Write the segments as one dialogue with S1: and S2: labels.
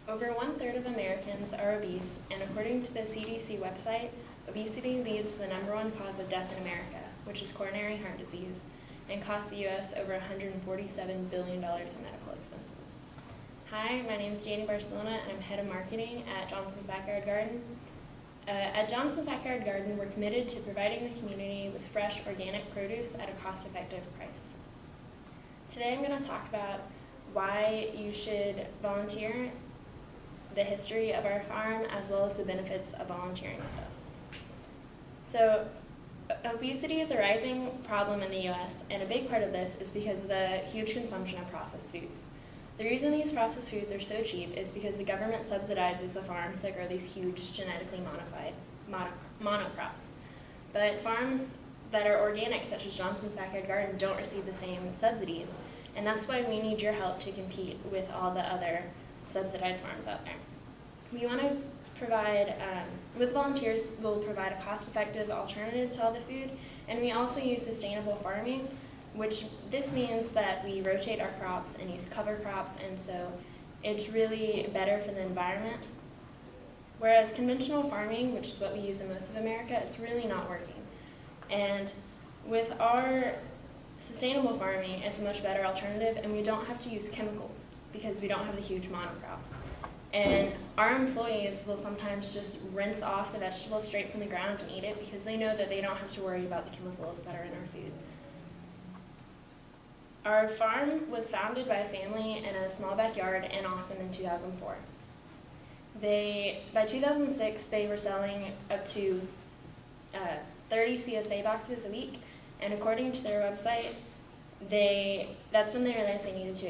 S1: Over 1/3 of Americans are obese, and according to the CDC website, obesity leads to the #1 cause of death in America, which is coronary heart disease, and costs the U.S. over $147 billion in medical expenses. Hi, my name is Dani Barcelona, and I'm head of marketing at Johnson's Backyard Garden. At Johnson's Backyard Garden, we're committed to providing the community with fresh, organic produce at a cost-effective price. Today I'm going to talk about why you should volunteer, the history of our farm, as well as the benefits of volunteering with us. So, obesity is a rising problem in the U.S., and a big part of this is because of the huge consumption of processed foods. The reason these processed foods are so cheap is because the government subsidizes the farms that grow these huge genetically modified monocrops. But farms that are organic, such as Johnson's Backyard Garden, don't receive the same subsidies, and that's why we need your help to compete with all the other subsidized farms out there. We want to provide, with volunteers, we'll provide a cost-effective alternative to all the food, and we also use sustainable farming, which this means that we rotate our crops and use cover crops, and so it's really better for the environment. Whereas conventional farming, which is what we use in most of America, it's really not working. And with our sustainable farming, it's a much better alternative, and we don't have to use chemicals because we don't have the huge monocrops. And our employees will sometimes just rinse off the vegetables straight from the ground and eat it because they know that they don't have to worry about the chemicals that are in our food. Our farm was founded by a family in a small backyard in Austin in 2004. By 2006, they were selling up to 30 CSA boxes a week, and according to their website, that's when they realized they needed to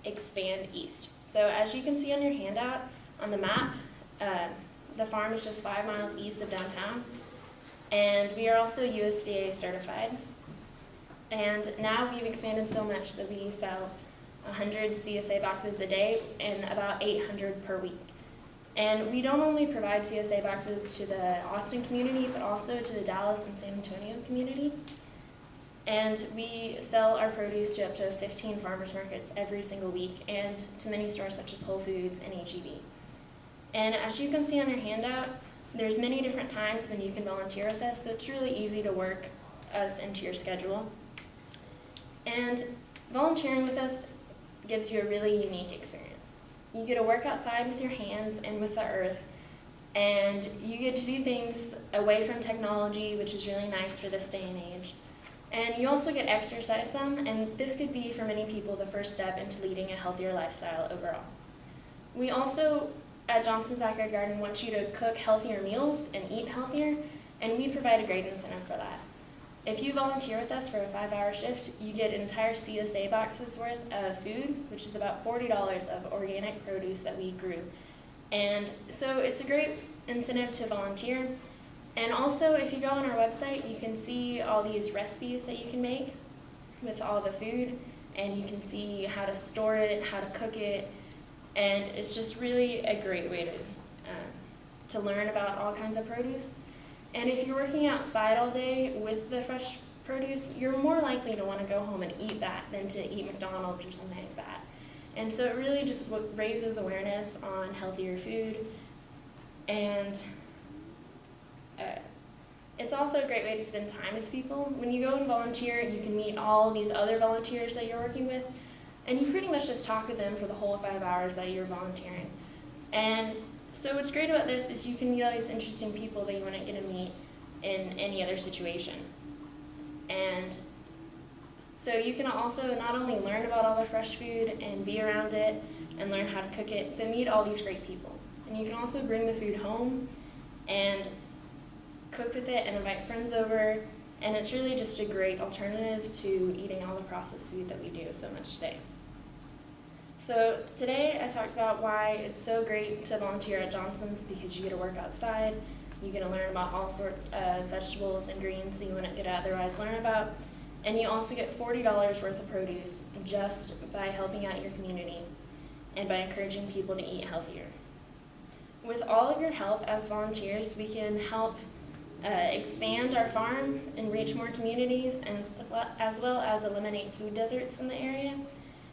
S1: expand east. So as you can see on your handout on the map, the farm is just 5 miles east of downtown, and we are also USDA certified. And now we've expanded so much that we sell 100 CSA boxes a day and about 800 per week. And we don't only provide CSA boxes to the Austin community, but also to the Dallas and San Antonio community. And we sell our produce to up to 15 farmers markets every single week, and to many stores such as Whole Foods and H-E-B. And as you can see on your handout, there's many different times when you can volunteer with us, so it's really easy to work us into your schedule. And volunteering with us gives you a really unique experience. You get to work outside with your hands and with the earth, and you get to do things away from technology, which is really nice for this day and age. And you also get exercise some, and this could be for many people the first step into leading a healthier lifestyle overall. We also, at Johnson's Backyard Garden, want you to cook healthier meals and eat healthier, and we provide a great incentive for that. If you volunteer with us for a 5-hour shift, you get an entire CSA box's worth of food, which is about $40 of organic produce that we grew. And so it's a great incentive to volunteer. And also, if you go on our website, you can see all these recipes that you can make with all the food, and you can see how to store it, how to cook it, and it's just really a great way to learn about all kinds of produce. And if you're working outside all day with the fresh produce, you're more likely to want to go home and eat that than to eat McDonald's or something like that. And so it really just raises awareness on healthier food, and it's also a great way to spend time with people. When you go and volunteer, you can meet all these other volunteers that you're working with, and you pretty much just talk with them for the whole 5 hours that you're volunteering. And so what's great about this is you can meet all these interesting people that you wouldn't get to meet in any other situation. And so you can also not only learn about all the fresh food and be around it and learn how to cook it, but meet all these great people. And you can also bring the food home and cook with it and invite friends over, and it's really just a great alternative to eating all the processed food that we do so much today. So today I talked about why it's so great to volunteer at Johnson's, because you get to work outside, you get to learn about all sorts of vegetables and greens that you wouldn't get to otherwise learn about, and you also get $40 worth of produce just by helping out your community and by encouraging people to eat healthier. With all of your help as volunteers, we can help expand our farm and reach more communities, and as well as eliminate food deserts in the area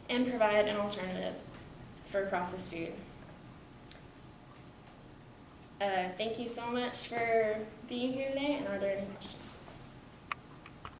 S1: and provide an alternative for processed food. Thank you so much for being here today, and are there any questions?